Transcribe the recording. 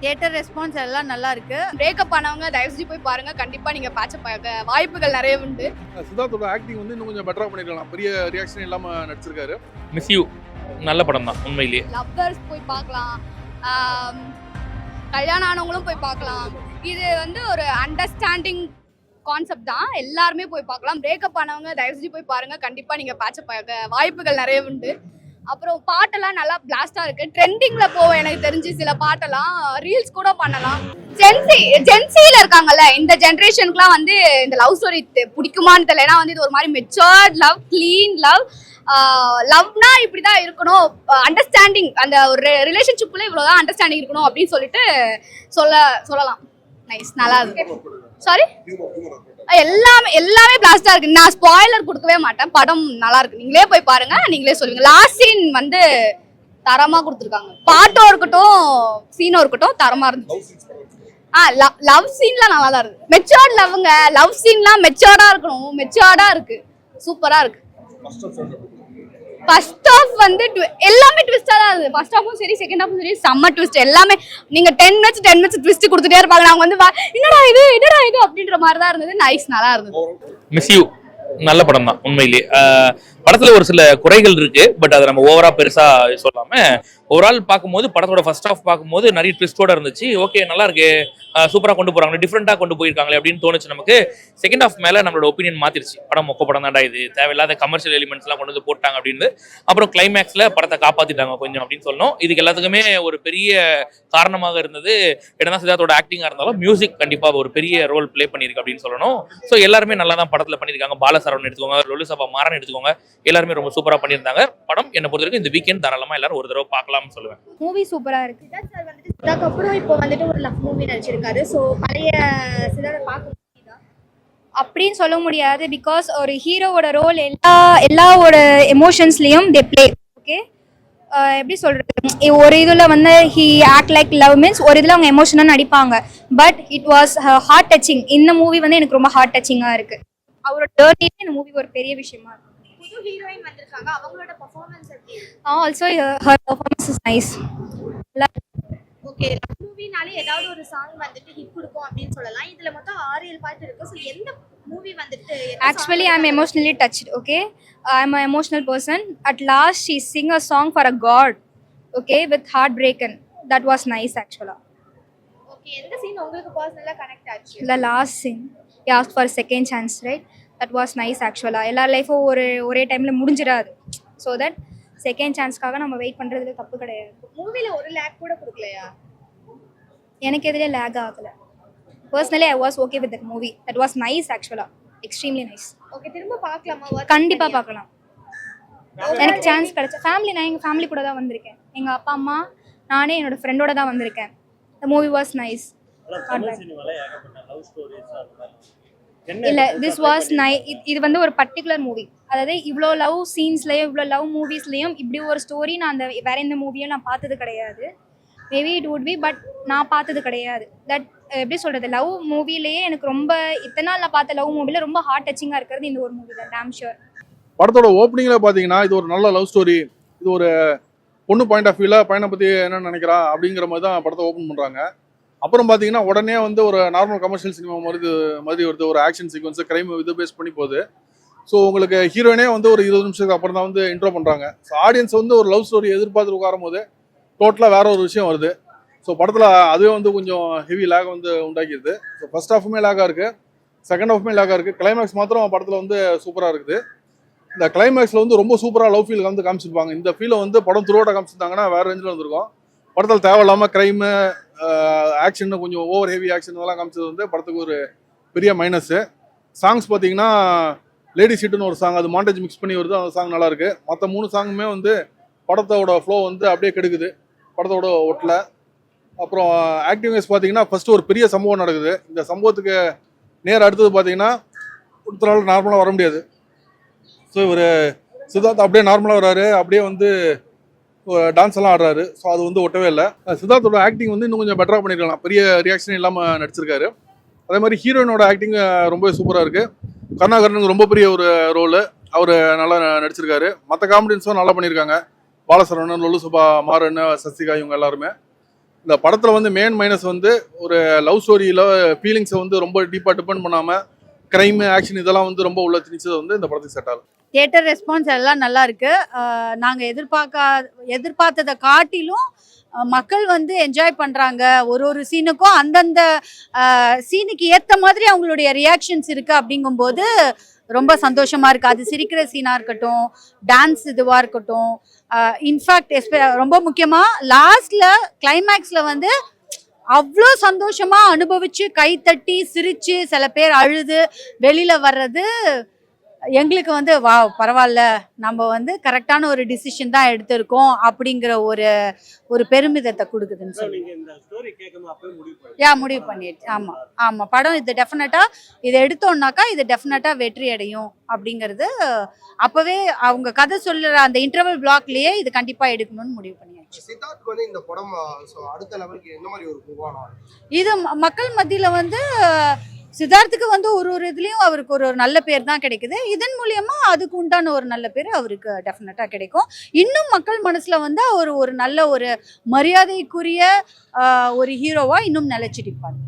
Theatre response எல்லாம் நல்லா இருக்கு. பிரேக்கப் ஆனவங்க தயவு செஞ்சு போய் பாருங்க. கண்டிப்பா நீங்க பேட்சப் ஆக வாய்ப்புகள் நிறைய உண்டு. சித்தார்த்தோட ஆக்டிங் வந்து இன்னும் கொஞ்சம் பெட்டரா பண்ணிருக்கலாம். பெரிய ரியாக்ஷன் இல்லாம நடிச்சிருக்காரு. மிஸ் யூ நல்ல படம் தான் உண்மையிலேயே. லவ்வர்ஸ் போய் பார்க்கலாம், கல்யாணம் ஆனவங்களும் போய் பார்க்கலாம். இது வந்து ஒரு அண்டர்ஸ்டாண்டிங் கான்செப்ட் தான். எல்லாருமே போய் பார்க்கலாம். பிரேக்கப் ஆனவங்க தயவு செஞ்சு போய் பாருங்க. கண்டிப்பா நீங்க பேட்சப் ஆக வாய்ப்புகள் நிறைய உண்டு. அப்புறம் பாட்டெல்லாம் நல்லா பிளாஸ்டா இருக்கு. ட்ரெண்டிங்ல போவோம். எனக்கு தெரிஞ்சு சில பாட்டெல்லாம் ரீல்ஸ் கூட பண்ணலாம். ஜென்சில இருக்காங்கல்ல, இந்த ஜென்ரேஷனுக்குலாம் வந்து இந்த லவ் ஸ்டோரி பிடிக்குமான்னு தெரியல. ஏன்னா வந்து இது ஒரு மாதிரி மெச்சூர்ட் லவ், கிளீன் லவ். லவ்னா இப்படிதான் இருக்கணும், அண்டர்ஸ்டாண்டிங், அந்த ஒரு ரிலேஷன்ஷிப்ல இவ்வளவுதான் அண்டர்ஸ்டாண்டிங் இருக்கணும் அப்படின்னு சொல்லிட்டு சொல்லலாம். நைஸ், நல்லா இருக்கு. சாரி, எல்லாமே பிளாஸ்டா இருக்கு. நான் ஸ்பாயிலர் கொடுக்கவே மாட்டேன். படம் நல்லா இருக்கு. நீங்களே போய் பாருங்க, நீங்களே சொல்லுவீங்க. லாஸ்ட் சீன் வந்து தரமா கொடுத்துருக்காங்க. பாட்டும் இருக்கட்டும், சீனும் இருக்கட்டும், தரமா இருந்துச்சு. லவ் சீன்லாம் நல்லா தான் இருக்கு. மெச்சூர்ட் லவ்ங்க. லவ் சீன்லாம் மெச்சூர்டா இருக்கணும். மெச்சூர்டா இருக்கு, சூப்பரா இருக்கு. ஃபர்ஸ்ட் ஆஃப் வந்து எல்லாமே ட்விஸ்டா தான் இருக்கு. ஃபர்ஸ்ட் ஆஃபும் சரி, செகண்ட் ஆஃபும் சரி, செம்ம ட்விஸ்ட். எல்லாமே நீங்க 10 மினிட்ஸ் ட்விஸ்ட் கொடுத்துட்டே இருப்பாங்க. நாங்க வந்து என்னடா இது அப்படின்ற மாதிரி தான் இருந்தது. நைஸ், நல்லா இருந்தது. மிஸ் யூ நல்ல படம் தான் உண்மையிலேயே. படத்துல ஒரு சில குறைகள் இருக்கு, பட் அதை நம்ம ஓவரா பெருசா சொல்லாம ஓவரால் பார்க்கும்போது படத்தோட ஃபர்ஸ்ட் ஆஃப் பார்க்கும்போது நிறைய ட்விஸ்டோட இருந்துச்சு. ஓகே, நல்லா இருக்கு, சூப்பரா கொண்டு போறாங்க, டிஃப்ரெண்டா கொண்டு போயிருக்காங்களே அப்படின்னு தோணுச்சு நமக்கு. செகண்ட் ஆஃப் மேல நம்மளோட ஒப்பீனியன் மாத்திருச்சு. படம் மொக்க படம் தான்டா, இது தேவையில்லாத கமர்ஷியல் எலிமெண்ட்ஸ் எல்லாம் கொண்டு வந்து போட்டாங்க அப்படின்னு. அப்புறம் கிளைமேக்ஸ்ல படத்தை காப்பாத்திட்டாங்க கொஞ்சம் அப்படின்னு சொல்லணும். இதுக்கு எல்லாத்துக்குமே ஒரு பெரிய காரணமாக இருந்தது என்னன்னா, சித்தார்த்தோட ஆக்டிங்கா இருந்தாலும் மியூசிக் கண்டிப்பா ஒரு பெரிய ரோல் பிளே பண்ணிருக்கு அப்படின்னு சொல்லணும். ஸோ எல்லாருமே நல்லா தான் படத்துல பண்ணியிருக்காங்க. பாலசரவன் எடுத்துக்கோங்க, லொலுசபா மாறன் எடுத்துக்கோங்க, எல்லாருமே ரொம்ப சூப்பரா பண்ணியிருந்தாங்க. படம் என்ன பொறுத்த வரைக்கும் இந்த வீக்கெண்ட் தாராளமா எல்லாரும் ஒரு தடவை பார்க்கலாம்னு சொல்லுவேன். மூவி சூப்பரா இருக்கு. சித்தார்த் சார் வந்துட்டு அதுக்கப்புறம் இப்போ வந்துட்டு ஒரு லவ் மூவி நடிச்சிருக்காரு. ஸோ பழைய சித்தார்த்தை பார்க்க முடியுதா அப்படின்னு சொல்ல முடியாது. பிகாஸ் ஒரு ஹீரோவோட ரோல் எல்லாவோட எமோஷன்ஸ்லயும் தே பிளே. ஓகே, எப்படி சொல்றது, ஒரு இதுல வந்து he act like love means ஒரு இதுல அவங்க எமோஷனா நடிப்பாங்க. But it was heart touching. இந்த மூவி வந்து எனக்கு ரொம்ப ஹார்ட் டச்சிங்கா இருக்கு. அவரோட ஜர்னிலே இந்த மூவி ஒரு பெரிய விஷயமா இருக்கு. புது ஹீரோயின் வந்திருக்காங்க, அவங்களோட பெர்ஃபார்மன்ஸ் எப்படி இருக்கு? Also her performance is nice. Okay, love மூவினாலே ஏதாவது ஒரு சாங் வந்துட்டு ஹிட் கொடுக்கும் அப்படின்னு சொல்லலாம். இதுல மொத்தம் 6-7 பாட்டு இருக்கு. ஸோ எந்த மூவி வந்துட்டு Actually, I'm emotionally touched. Okay, I'm an emotional person. At last, she sing a song for a god. Okay, with heartbroken. That was nice actually. Okay, எந்த சீன் உங்களுக்கு பர்சனலா கனெக்ட் ஆச்சு? The last scene, he asked for a second chance, right? That was nice actually. எல்லா லைஃபும் ஒரே டைம்ல முடிஞ்சிடாது. So that second சான்ஸ்க்காக நம்ம wait பண்றதுல தப்பு கிடையாது. மூவில ஒரு லேக் கூட கொடுக்கலையா? எனக்கு எதுல லேக் ஆகல. Personally, I was okay with that movie. That was nice actually. Extremely nice. Okay, திரும்ப பார்க்கலாமா? கண்டிப்பா பார்க்கலாம். எனக்கு சான்ஸ் கிடைச்ச நான் எங்கள் ஃபேமிலி கூட தான் வந்திருக்கேன். எங்கள் அப்பா அம்மா, நானே என்னோட ஃப்ரெண்டோட தான் வந்திருக்கேன். The movie was nice. இல்லை, திஸ் வாஸ் இது வந்து ஒரு பர்டிகுலர் மூவி. அதாவது இவ்வளோ லவ் சீன்ஸ்லேயும் இவ்வளோ லவ் மூவிஸ்லேயும் இப்படி ஒரு ஸ்டோரி நான் அந்த வேற எந்த மூவியும் நான் பார்த்தது கிடையாது. Maybe it would be, but நான் பார்த்தது கிடையாது. தட் எப்படி சொல்கிறது, லவ் மூவிலேயே எனக்கு ரொம்ப இத்தனை நாள் நான் பார்த்த லவ் மூவியில் ரொம்ப ஹார்ட் டச்சிங்காக இருக்கிறது இந்த ஒரு மூவி தான். Dam sure. படத்தோட ஓப்பனிங்ல பாத்தீங்கன்னா இது ஒரு நல்ல லவ் ஸ்டோரி, இது ஒரு பொண்ணு பாயிண்ட் ஆஃப் வியூல பையனை பத்தி என்ன நினைக்கிறா அப்படிங்கிற மாதிரி தான் படத்தை ஓப்பன் பண்றாங்க. அப்புறம் பாத்தீங்கன்னா உடனே வந்து ஒரு நார்மல் கமர்ஷியல் சினிமா மாதிரி வருது. ஒரு ஆக்ஷன் சீக்வன்ஸ், கிரைம் இது பேஸ் பண்ணி போகுது. ஸோ உங்களுக்கு ஹீரோயினே வந்து ஒரு 20 நிமிஷத்துக்கு அப்புறம் தான் வந்து இன்ட்ரோ பண்றாங்க. ஸோ ஆடியன்ஸ் வந்து ஒரு லவ் ஸ்டோரி எதிர்பார்த்து உட்காரும் போது டோட்டலாக வேற ஒரு விஷயம் வருது. ஸோ படத்தில் அதுவே வந்து கொஞ்சம் ஹெவி லேக் வந்து உண்டாக்கிடுது. ஸோ ஃபர்ஸ்ட் ஹாஃபுமே லேக்காக இருக்குது, செகண்ட் ஹாஃபுமே லேக்காக இருக்குது. கிளைமேக்ஸ் மாத்திரம் படத்தில் வந்து சூப்பராக இருக்குது. இந்த கிளைமேக்ஸில் வந்து ரொம்ப சூப்பராக லவ் ஃபீல் வந்து காமிச்சிருப்பாங்க. இந்த ஃபீலை வந்து படம் த்ரூ அவுட்டாக காமிச்சிருந்தாங்கன்னா வேறு ரேஞ்சில் வந்திருக்கும். படத்தில் தேவையில்லாமல் க்ரைமு, ஆக்ஷன், கொஞ்சம் ஓவர் ஹெவி ஆக்ஷன் இதெல்லாம் காமிச்சது வந்து படத்துக்கு ஒரு பெரிய மைனஸ்ஸு. சாங்ஸ் பார்த்தீங்கன்னா லேடி சீட்டுன்னு ஒரு சாங், அது மாண்டேஜ் மிக்ஸ் பண்ணி வருது, அந்த சாங் நல்லாயிருக்கு. மற்ற 3 சாங்குமே வந்து படத்தோட ஃப்ளோ வந்து அப்படியே கெடுக்குது, படத்தோட ஒட்டல. அப்புறம் ஆக்டிங் வைஸ் பார்த்தீங்கன்னா ஃபஸ்ட்டு ஒரு பெரிய சம்பவம் நடக்குது. இந்த சம்பவத்துக்கு நேர் அடுத்தது பார்த்தீங்கன்னா ஒருத்தரால் நார்மலாக வர முடியாது. ஸோ இவர் சித்தார்த் அப்படியே நார்மலாக வர்றாரு, அப்படியே வந்து டான்ஸ் எல்லாம் ஆடுறாரு. ஸோ அது வந்து ஒட்டவே இல்லை. சித்தார்த்தோட ஆக்டிங் வந்து இன்னும் கொஞ்சம் பெட்டராக பண்ணியிருக்கலாம். பெரிய ரியாக்ஷன் இல்லாமல் நடிச்சிருக்காரு. அதே மாதிரி ஹீரோயினோட ஆக்டிங் ரொம்ப சூப்பராக இருக்குது. கருணாகரனுக்கு ரொம்ப பெரிய ஒரு ரோலு, அவர் நல்லா நடிச்சிருக்காரு. மற்ற காமெடியன்ஸும் நல்லா பண்ணியிருக்காங்க. பாலசரவணன், லொலுசபா மாறன், சசிகா, இவங்க எல்லாருமே இந்த படத்துல வந்து மெயின் மைனஸ் வந்து ஒரு லவ் ஸ்டோரியில ஃபீலிங்ஸை வந்து ரொம்ப டீப்பா டிபெண்ட் பண்ணாம கிரைம் ஆக்ஷன் இதெல்லாம் வந்து ரொம்ப உள்ள திணிச்சது வந்து இந்த படத்துக்கு செட் ஆகும். தியேட்டர் ரெஸ்பான்ஸ் எல்லாம் நல்லா இருக்கு. நாங்க எதிர்பார்த்ததை காட்டிலும் மக்கள் வந்து என்ஜாய் பண்றாங்க. ஒரு சீனுக்கும் அந்தந்த சீனுக்கு ஏத்த மாதிரி அவங்களுடைய ரியாக்ஷன்ஸ் இருக்கு. அப்படிங்கும்போது ரொம்ப சந்தோஷமா இருக்கு. அது சிரிக்கிற சீனா இருக்கட்டும், டான்ஸ் இதுவா இருக்கட்டும். இன்ஃபேக்ட் ரொம்ப முக்கியமா லாஸ்ட்ல கிளைமேக்ஸ்ல வந்து அவ்வளோ சந்தோஷமா அனுபவிச்சு கைத்தட்டி சிரிச்சு சில பேர் அழுது வெளியில வர்றது எங்களுக்கு வந்து வா பரவாயில்ல, நம்ம வந்து கரெக்டான ஒரு டிசிஷன் தான் எடுத்திருக்கோம் அப்படிங்கிற ஒரு பெருமிதத்தை கொடுக்குதுன்னு சொல்லி முடிவு பண்ணிடுச்சு. ஆமா ஆமா, படம் இது டெஃபினட்டா இதை எடுத்தோம்னாக்கா இது டெஃபினட்டா வெற்றி அடையும் அப்படிங்கிறது அப்பவே அவங்க கதை சொல்லுற அந்த இன்டர்வல் பிளாக்லயே இது கண்டிப்பா எடுக்கணும்னு முடிவு பண்ணியாச்சு. சித்தார்த் வந்து இந்த படம் அடுத்த லெவலுக்கு என்ன மாதிரி ஒரு மூவானா இது மக்கள் மத்தியில வந்து சித்தார்த்துக்கு வந்து ஒரு இதுலயும் அவருக்கு ஒரு நல்ல பேர் தான் கிடைக்குது. இதன் மூலியமா அதுக்கு உண்டான ஒரு நல்ல பேர் அவருக்கு டெஃபினட்டா கிடைக்கும். இன்னும் மக்கள் மனசுல வந்து அவர் ஒரு நல்ல ஒரு மரியாதைக்குரிய ஒரு ஹீரோவா இன்னும் நிலைச்சிருப்பார்.